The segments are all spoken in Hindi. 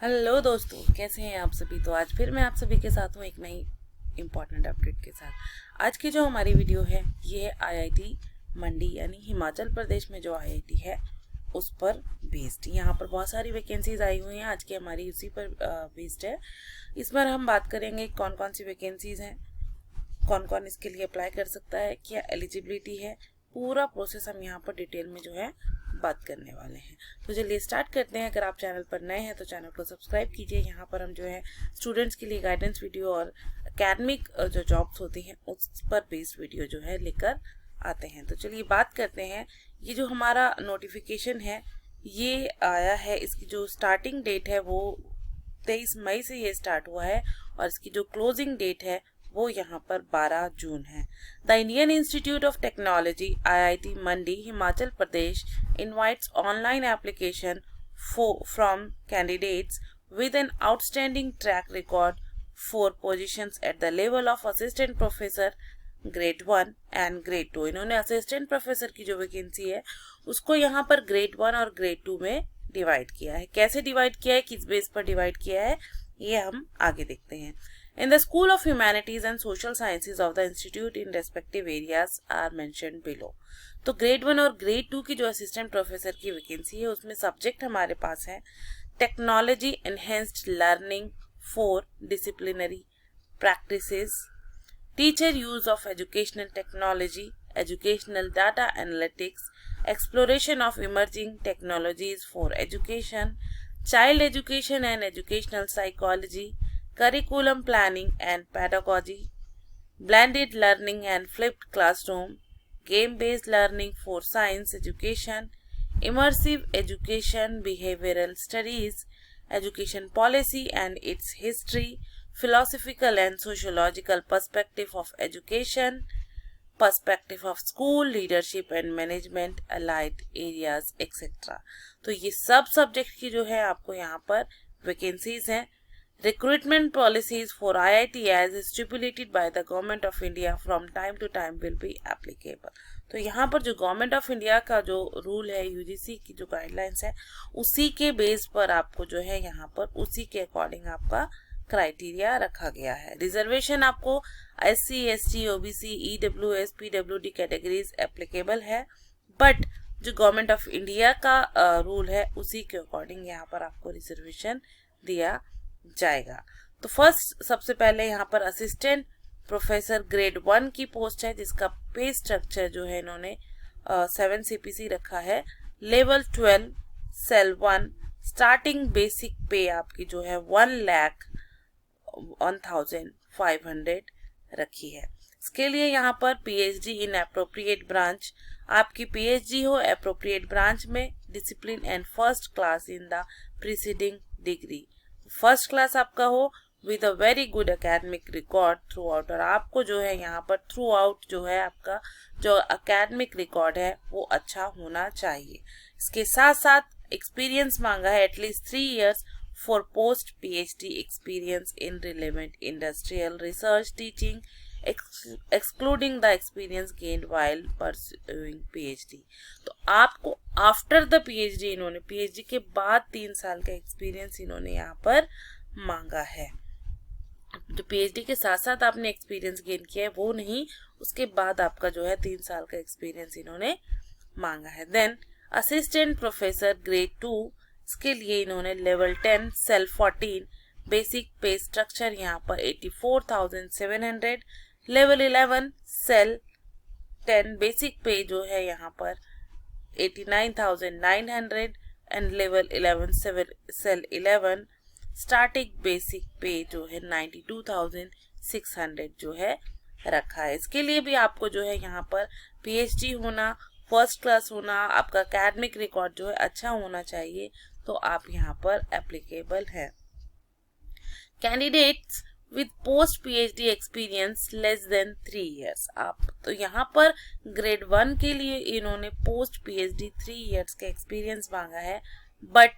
हेलो दोस्तों, कैसे हैं आप सभी। तो आज फिर मैं आप सभी के साथ हूँ एक नई इम्पॉर्टेंट अपडेट के साथ। आज की जो हमारी वीडियो है ये है आईआईटी मंडी यानी हिमाचल प्रदेश में जो आईआईटी है उस पर बेस्ड। यहाँ पर बहुत सारी वैकेंसीज आई हुई हैं, आज की हमारी उसी पर बेस्ड है। इस पर हम बात करेंगे कौन कौन सी वैकेंसीज हैं, कौन कौन इसके लिए अप्लाई कर सकता है, क्या एलिजिबिलिटी है, पूरा प्रोसेस हम यहाँ पर डिटेल में जो है बात करने वाले हैं। तो चलिए स्टार्ट करते हैं। अगर आप चैनल पर नए हैं तो चैनल को सब्सक्राइब कीजिए। यहाँ पर हम जो है स्टूडेंट्स के लिए गाइडेंस वीडियो और एकेडमिक जो जॉब्स होती हैं उस पर बेस्ड वीडियो जो है लेकर आते हैं। तो चलिए बात करते हैं। ये जो हमारा नोटिफिकेशन है ये आया है, इसकी जो स्टार्टिंग डेट है वो 23 मई से ये स्टार्ट हुआ है और इसकी जो क्लोजिंग डेट है वो यहाँ पर 12 जून है। The Indian institute of technology IIT Mandi Himachal Pradesh invites online application from candidates with an outstanding track record for positions at the level of assistant professor grade 1 and grade 2। इन्होंने असिस्टेंट प्रोफेसर की जो वैकेंसी है उसको यहाँ पर ग्रेड 1 और ग्रेड 2 में डिवाइड किया है। कैसे डिवाइड किया है, किस बेस पर डिवाइड किया है, ये हम आगे देखते हैं। In the School of Humanities and Social Sciences of the Institute in respective areas are mentioned below। तो ग्रेड 1 और ग्रेड 2 की जो असिस्टेंट प्रोफेसर की वैकेंसी है उसमें सब्जेक्ट हमारे पास है technology enhanced learning for disciplinary practices, teacher use of educational technology, educational data analytics, exploration of emerging technologies for education, child education and educational psychology, curriculum planning and pedagogy, blended learning and flipped classroom, game-based learning for science education, immersive education, behavioral studies, education policy and its history, philosophical and sociological perspective of education, perspective of school leadership and management, allied areas etc। तो ये सब सब्जेक्ट की जो है आपको यहाँ पर वैकेंसीज हैं। Recruitment policies for IIT as stipulated by the Government of India from time to time will be applicable। तो यहाँ पर जो गवर्नमेंट ऑफ इंडिया का जो रूल है, यूजीसी की जो गाइडलाइंस है उसी के बेस पर आपको जो है यहाँ पर उसी के अकॉर्डिंग आपका क्राइटेरिया रखा गया है। रिजर्वेशन आपको SC, ST, OBC, EWS, PWD categories applicable है, बट जो गवर्नमेंट ऑफ इंडिया का रूल है उसी के अकॉर्डिंग यहाँ पर आपको रिजर्वेशन दिया जाएगा। तो फर्स्ट सबसे पहले यहाँ पर असिस्टेंट प्रोफेसर ग्रेड 1 की पोस्ट है जिसका पे स्ट्रक्चर जो है इन्होंने 7 CPC रखा है। लेवल 12 सेल 1, स्टार्टिंग बेसिक पे आपकी जो है 1,01,500 रखी है। इसके लिए यहाँ पर PhD इन अप्रोप्रिएट ब्रांच, आपकी PhD हो अप्रोप्रिएट ब्रांच में, discipline and first class in the preceding degree, first class आपका हो with a very good academic record through out. और आपको जो है यहाँ पर थ्रू आउट जो है आपका जो एकेडमिक रिकॉर्ड है वो अच्छा होना चाहिए। इसके साथ साथ एक्सपीरियंस मांगा है at least 3 years for post PhD experience in relevant industrial research teaching excluding the experience gained while pursuing PhD। तो आपको आफ्टर द PhD इन्होंने PhD के बाद 3 साल का एक्सपीरियंस इन्होंने यहाँ पर मांगा है। जो PhD के साथ साथ आपने एक्सपीरियंस गेन किया है वो नहीं, उसके बाद आपका जो है 3 साल का एक्सपीरियंस इन्होंने मांगा है। देन असिस्टेंट प्रोफेसर ग्रेड 2, इसके लिए इन्होंने लेवल 10 सेल 14 बेसिक पे स्ट्रक्चर यहाँ पर 84,700, लेवल 11 सेल 10 बेसिक पे जो है यहाँ पर 89,900 and level 11 cell 11 starting basic pay जो है 92,600 जो है रखा है। इसके लिए भी आपको जो है यहाँ पर PhD होना, फर्स्ट क्लास होना, आपका एकेडमिक रिकॉर्ड जो है अच्छा होना चाहिए, तो आप यहाँ पर एप्लीकेबल है। Candidates with post PhD experience less than 3 years। आप तो यहाँ पर ग्रेड 1 के लिए इन्होंने पोस्ट PhD 3 years का एक्सपीरियंस मांगा है, बट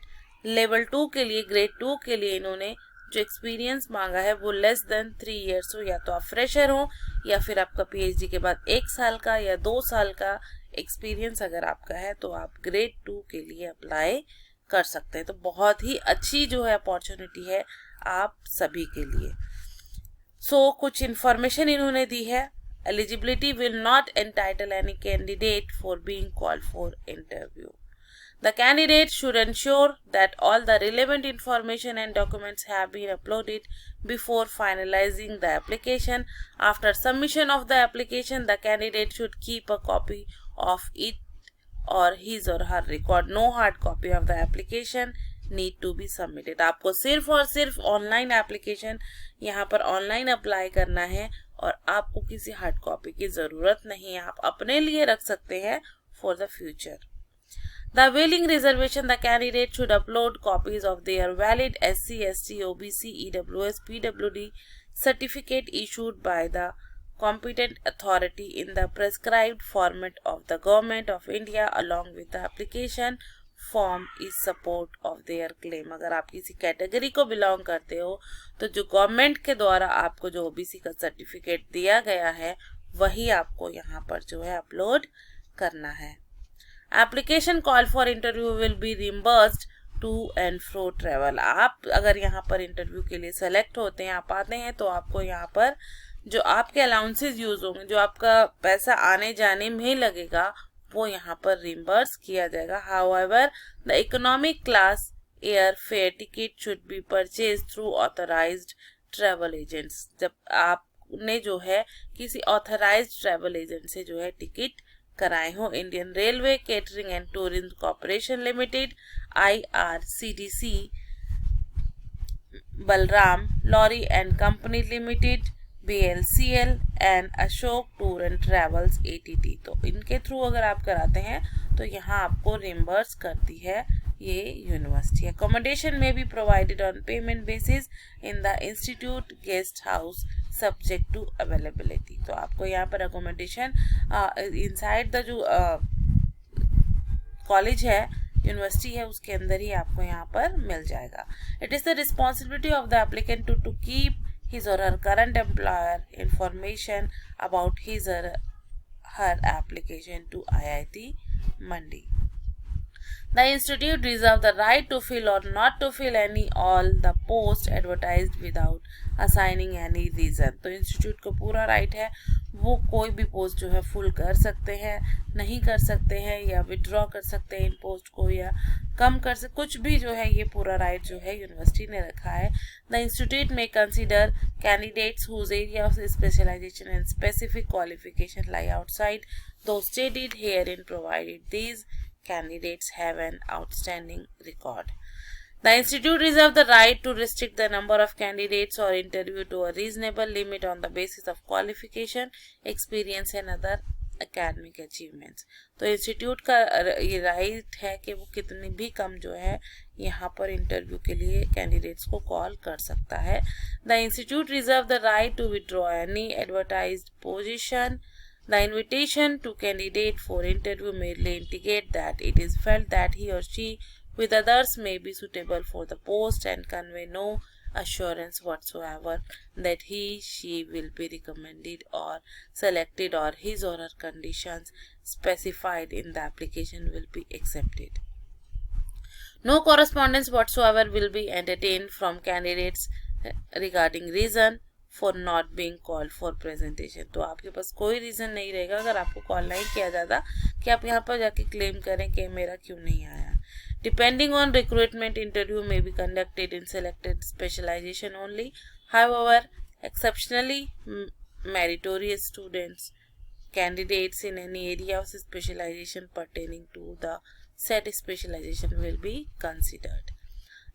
लेवल 2 के लिए ग्रेड 2 के लिए इन्होंने जो एक्सपीरियंस मांगा है वो लेस देन 3 years हो, या तो आप फ्रेशर हो या फिर आपका PhD के बाद 1 साल का या 2 साल का एक्सपीरियंस अगर आपका है तो आप ग्रेड 2 के लिए अप्लाई कर सकते हैं। तो बहुत ही अच्छी जो है अपॉर्चुनिटी है आप सभी के लिए। कुछ इन्फॉर्मेशन इन्होंने दी है। Eligibility will not entitle any candidate for being called for interview. The candidate should ensure that all the relevant information and documents have been uploaded before finalizing the application. After submission of the application, the candidate should keep a copy of it or his or her record. No hard copy of the application need to be submitted. आपको सिर्फ और सिर्फ ऑनलाइन एप्लीकेशन यहाँ पर ऑनलाइन अप्लाई करना है और आपको किसी हार्ड कॉपी की ज़रूरत नहीं है। आप अपने लिए रख सकते हैं for the future. The availing reservation, the candidate should upload copies of their valid SC, ST, OBC, EWS, PWD certificate issued by the competent authority in the prescribed format of the Government of India along with the application form is support of their claim. अगर आप किसी कैटेगरी को बिलोंग करते हो तो जो गवर्नमेंट के द्वारा आपको जो OBC का सर्टिफिकेट दिया गया है वही आपको यहाँ पर जो है अपलोड करना है. Application call for interview will be reimbursed to and fro travel. आप अगर यहाँ पर इंटरव्यू के लिए सेलेक्ट होते हैं, आप आते हैं, तो आपको यहाँ पर जो आपके अलाउंसेस यूज होंगे, जो आपका पैसा आने जाने में लगेगा, वो यहाँ पर रिम्बर्स किया जाएगा. However the economic class air fare ticket should be purchase through authorised travel agents. जब आपने जो है किसी ऑथराइज्ड ट्रेवल एजेंट से जो है टिकट कराए हो. Indian railway catering and tourism corporation limited, IRCTC, Balmer Lawrie and company limited, BLCL and Ashok tour and travels ATT. तो इनके थ्रू अगर आप कराते हैं तो यहाँ आपको रिम्बर्स करती है ये university. Accommodation may be provided on payment basis in the institute guest house subject to availability. तो आपको यहाँ पर अकोमोडेशन इनसाइड द जो कॉलेज है, यूनिवर्सिटी है, उसके अंदर ही आपको यहाँ पर मिल जाएगा. It is the responsibility of the applicant to keep his or her current employer information about his or her application to IIT Mandi. The institute reserves the right to fill or not to fill any all the posts advertised without assigning any reason. तो इंस्टीट्यूट को पूरा राइट है, वो कोई भी पोस्ट जो है फुल कर सकते हैं, नहीं कर सकते हैं, या विड्रॉ कर सकते हैं इन पोस्ट को, या कम कर सकते, कुछ भी जो है ये पूरा राइट जो है यूनिवर्सिटी ने रखा है. द इंस्टीट्यूट में consider candidates whose area of specialisation and specific qualification lie outside the stated here in provided these candidates have an outstanding record. The institute reserves the right to restrict the number of candidates or interview to a reasonable limit on the basis of qualification, experience and other academic achievements. तो इंस्टीट्यूट का ये राइट है कि वो कितनी भी कम जो है यहाँ पर इंटरव्यू के लिए कैंडिडेट्स को कॉल कर सकता है. The institute reserves the right to withdraw any advertised position. The invitation to candidate for interview merely indicate that it is felt that he or she with others may be suitable for the post and convey no assurance whatsoever that she will be recommended or selected or his or her conditions specified in the application will be accepted. No correspondence whatsoever will be entertained from candidates regarding reason for not being called for presentation. तो आपके पास कोई रीज़न नहीं रहेगा अगर आपको कॉल नहीं किया जाता कि आप यहाँ पर जाके क्लेम करें कि मेरा क्यों नहीं आया. Depending on recruitment interview may be conducted in selected specialisation only. However exceptionally meritorious students candidates in any area of specialization pertaining to the said specialization will be considered.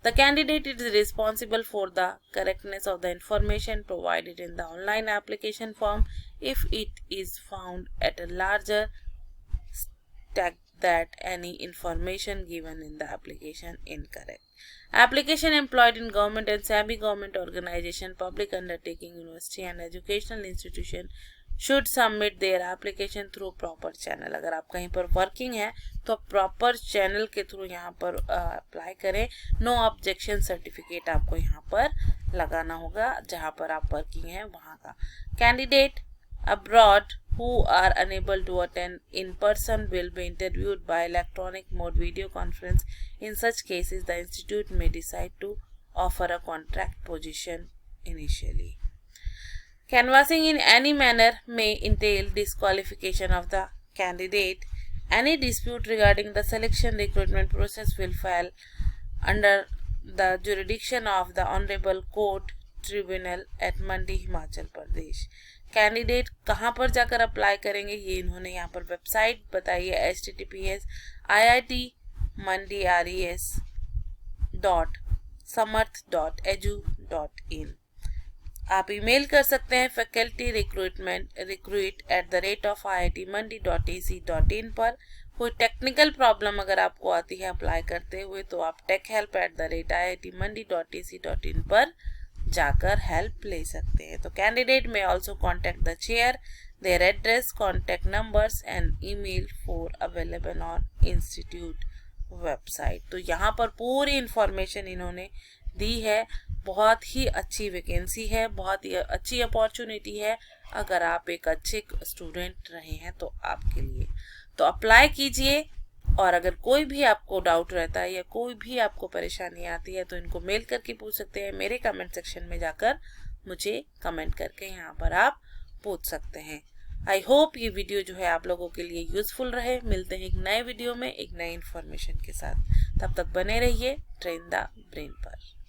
The candidate is responsible for the correctness of the information provided in the online application form if it is found at a larger stake that any information given in the application incorrect. Application employed in government and semi-government organization, public undertaking, university and educational institution should submit their application through proper channel. अगर आप कहीं पर वर्किंग है तो प्रॉपर चैनल के थ्रू यहाँ पर अप्लाई करें. नो ऑब्जेक्शन सर्टिफिकेट आपको यहाँ पर लगाना होगा जहाँ पर आप वर्किंग है वहाँ का. Candidate abroad who are unable to attend in person will be interviewed by electronic mode video conference. In such cases, the institute may decide to offer a contract position initially. Canvassing in any manner may entail disqualification of the candidate. Any dispute regarding the selection recruitment process will fall under the jurisdiction of the Honorable Court Tribunal at Mandi Himachal Pradesh. Candidate कहाँ पर जाकर अप्लाई करेंगे ये इन्होंने यहाँ पर वेबसाइट बताई है https://iitmandires.samarth.edu.in. आप ईमेल कर सकते हैं फैकल्टी recruit@iitmandi.ac.in पर. कोई टेक्निकल प्रॉब्लम अगर आपको आती है अप्लाई करते हुए तो आप techhelp@iitmandi.ac.in पर जाकर हेल्प ले सकते हैं. तो candidate may also contact the chair, their address, contact numbers and email for available on institute website. तो यहाँ पर पूरी इंफॉर्मेशन इन्होंने दी है. बहुत ही अच्छी वैकेंसी है, बहुत ही अच्छी अपॉर्चुनिटी है अगर आप एक अच्छे स्टूडेंट रहे हैं तो आपके लिए. तो अप्लाई कीजिए. और अगर कोई भी आपको डाउट रहता है या कोई भी आपको परेशानी आती है तो इनको मेल करके पूछ सकते हैं. मेरे कमेंट सेक्शन में जाकर मुझे कमेंट करके यहाँ पर आप पूछ सकते हैं. आई होप ये वीडियो जो है आप लोगों के लिए यूजफुल रहे. मिलते हैं एक नए वीडियो में एक नए इन्फॉर्मेशन के साथ. तब तक बने रहिए ट्रेन द ब्रेन पर.